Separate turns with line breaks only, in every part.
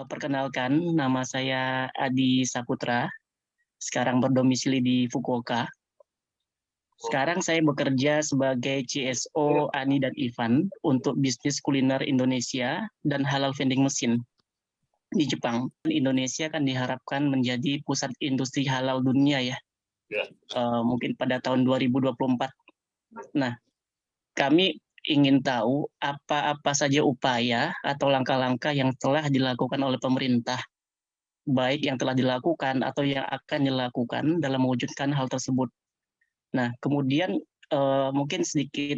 Perkenalkan, nama saya Adi Saputra, sekarang berdomisili di Fukuoka. Sekarang saya bekerja sebagai CSO Ani dan Ivan untuk bisnis kuliner Indonesia dan halal vending mesin di Jepang. Indonesia kan diharapkan menjadi pusat industri halal dunia ya, mungkin pada tahun 2024. Nah, kami ingin tahu apa-apa saja upaya atau langkah-langkah yang telah dilakukan oleh pemerintah, baik yang telah dilakukan atau yang akan dilakukan dalam mewujudkan hal tersebut. Nah, kemudian mungkin sedikit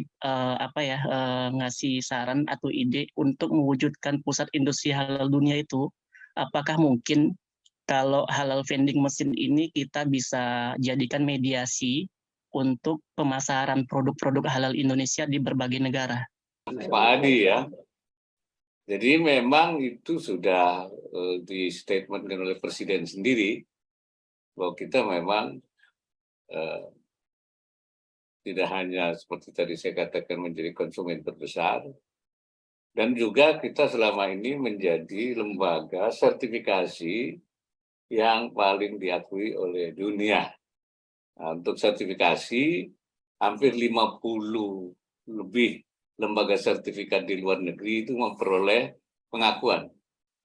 ngasih saran atau ide untuk mewujudkan pusat industri halal dunia itu, apakah mungkin kalau halal vending mesin ini kita bisa jadikan mediasi untuk pemasaran produk-produk halal Indonesia di berbagai negara?
Pak Adi ya, jadi memang itu sudah di statementkan oleh Presiden sendiri bahwa kita memang tidak hanya seperti tadi saya katakan menjadi konsumen terbesar, dan juga kita selama ini menjadi lembaga sertifikasi yang paling diakui oleh dunia. Nah, untuk sertifikasi hampir 50 lebih lembaga sertifikat di luar negeri itu memperoleh pengakuan.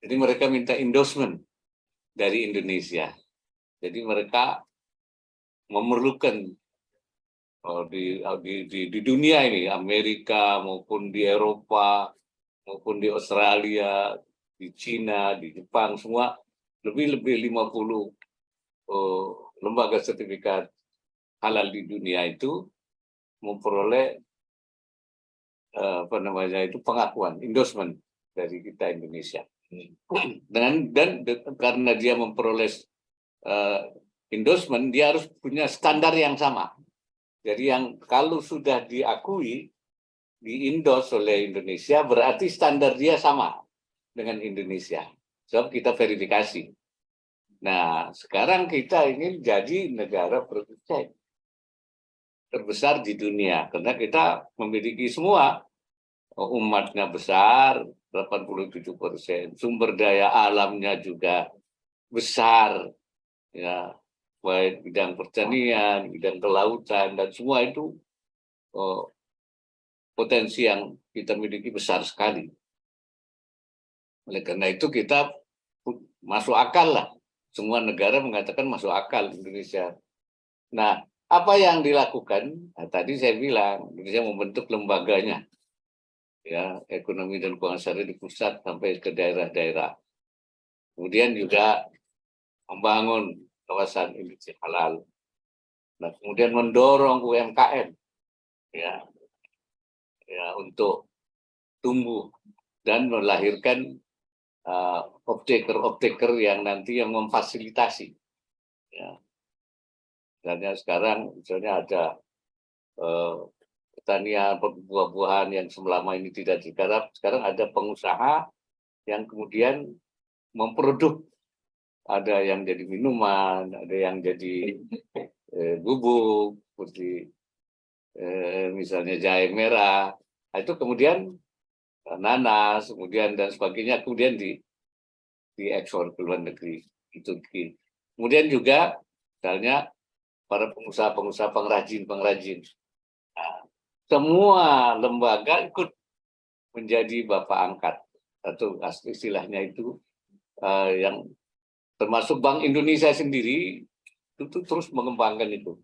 Jadi mereka minta endorsement dari Indonesia. Jadi mereka memerlukan di dunia ini, Amerika maupun di Eropa, maupun di Australia, di Cina, di Jepang, semua lebih 50 lembaga sertifikat halal di dunia itu memperoleh pengakuan, endorsement dari kita Indonesia. Dan karena dia memperoleh endorsement, dia harus punya standar yang sama. Jadi yang kalau sudah diakui, di-endorse oleh Indonesia, berarti standar dia sama dengan Indonesia. Sebab kita verifikasi. Nah, sekarang kita ingin jadi negara produsen terbesar di dunia. Karena kita memiliki semua. Umatnya besar, 87%. Sumber daya alamnya juga besar. Ya, baik bidang pertanian, bidang kelautan, dan semua itu potensi yang kita miliki besar sekali. Oleh karena itu kita masuk akal lah. Semua negara mengatakan masuk akal Indonesia. Nah, apa yang dilakukan? Nah, tadi saya bilang Indonesia membentuk lembaganya, ya, ekonomi dan keuangan syariah di pusat sampai ke daerah-daerah. Kemudian juga membangun kawasan industri halal. Nah, kemudian mendorong UMKM, ya untuk tumbuh dan melahirkan optaker yang nanti yang memfasilitasi. Ya. Misalnya sekarang ada pertanian buah-buahan yang selama ini tidak digarap, sekarang ada pengusaha yang kemudian memproduk, ada yang jadi minuman, ada yang jadi bubuk, seperti misalnya jahe merah. Nah, itu kemudian nanas, kemudian dan sebagainya, kemudian diekspor ke luar negeri. Itu. Kemudian juga misalnya para pengusaha pengrajin. Nah, semua lembaga ikut menjadi bapak angkat, atau istilahnya itu yang termasuk Bank Indonesia sendiri itu terus mengembangkan itu.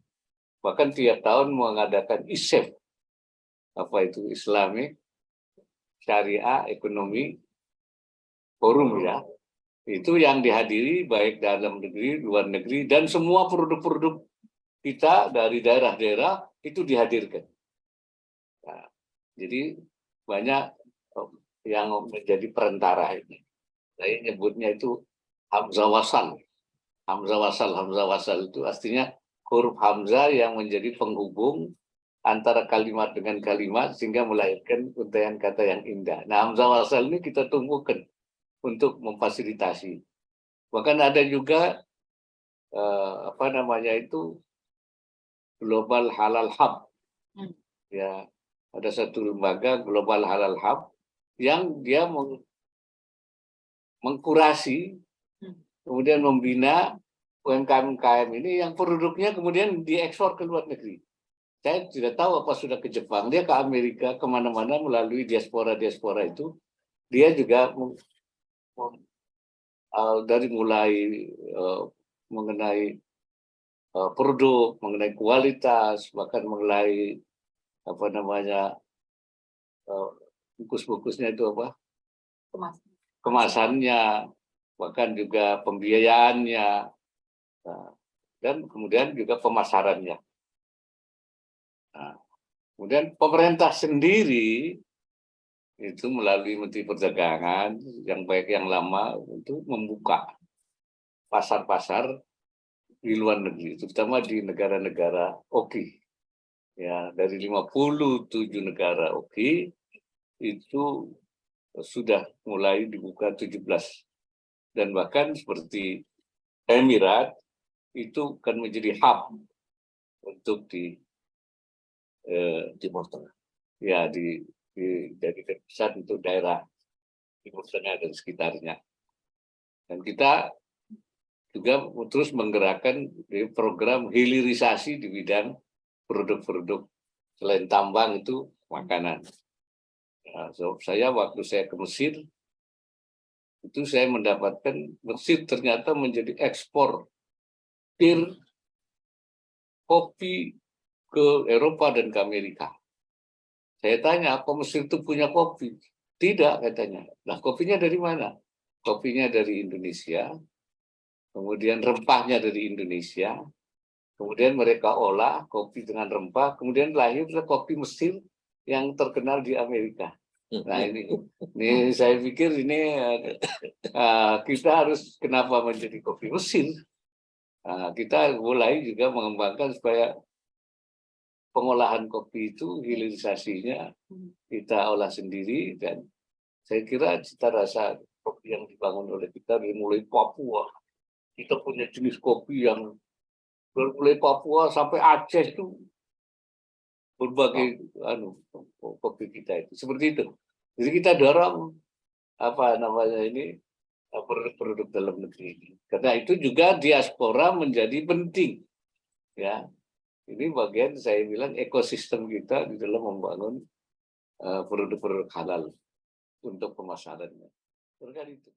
Bahkan tiap tahun mengadakan ISEF, Islamic Syariah Ekonomi Forum, ya. Itu yang dihadiri baik dalam negeri, luar negeri, dan semua produk-produk kita dari daerah-daerah itu dihadirkan. Nah, jadi banyak yang menjadi perantara ini. Saya nyebutnya itu Hamzah Wasal. Hamzah Wasal itu artinya huruf Hamzah yang menjadi penghubung antara kalimat dengan kalimat sehingga melahirkan untaian kata yang indah. Nah, Hamzah Wasal ini kita tumbuhkan untuk memfasilitasi. Bahkan ada juga Global Halal Hub. Ya, ada satu lembaga Global Halal Hub yang dia mengkurasi, kemudian membina UMKM ini yang produknya kemudian diekspor ke luar negeri. Saya tidak tahu apa sudah ke Jepang, dia ke Amerika, kemana-mana melalui diaspora itu, dia juga dari mulai mengenai produk, mengenai kualitas, bahkan mengenai apa namanya bungkus-bungkusnya itu apa? Kemasannya, bahkan juga pembiayaannya, dan kemudian juga pemasarannya. Nah, kemudian pemerintah sendiri itu melalui Menteri Perdagangan yang baik yang lama untuk membuka pasar-pasar di luar negeri, terutama di negara-negara OKI. Ya, dari 57 negara OKI itu sudah mulai dibuka 17. Dan bahkan seperti Emirat itu kan menjadi hub untuk di Timur Tengah. Ya, jadi pusat untuk daerah Timur Tengah dan sekitarnya. Dan kita juga terus menggerakkan program hilirisasi di bidang produk-produk selain tambang itu makanan. Nah, saya waktu saya ke Mesir itu saya mendapatkan Mesir ternyata menjadi ekspor kopi ke Eropa dan ke Amerika. Saya tanya, apa Mesir itu punya kopi? Tidak, katanya. Nah, kopinya dari mana? Kopinya dari Indonesia, kemudian rempahnya dari Indonesia, kemudian mereka olah kopi dengan rempah, kemudian lahirlah kopi Mesir yang terkenal di Amerika. Nah, ini saya pikir ini kita harus kenapa menjadi kopi Mesir? Kita mulai juga mengembangkan supaya pengolahan kopi itu hilirisasinya kita olah sendiri, dan saya kira cita rasa kopi yang dibangun oleh kita dari mulai Papua, kita punya jenis kopi yang mulai Papua sampai Aceh itu berbagai kopi kita itu seperti itu. Jadi kita dorong apa namanya ini produk-produk dalam negeri ini. Karena itu juga diaspora menjadi penting, ya. Ini bagian saya bilang ekosistem kita di dalam membangun produk-produk halal untuk pemasarannya. Berkali itu.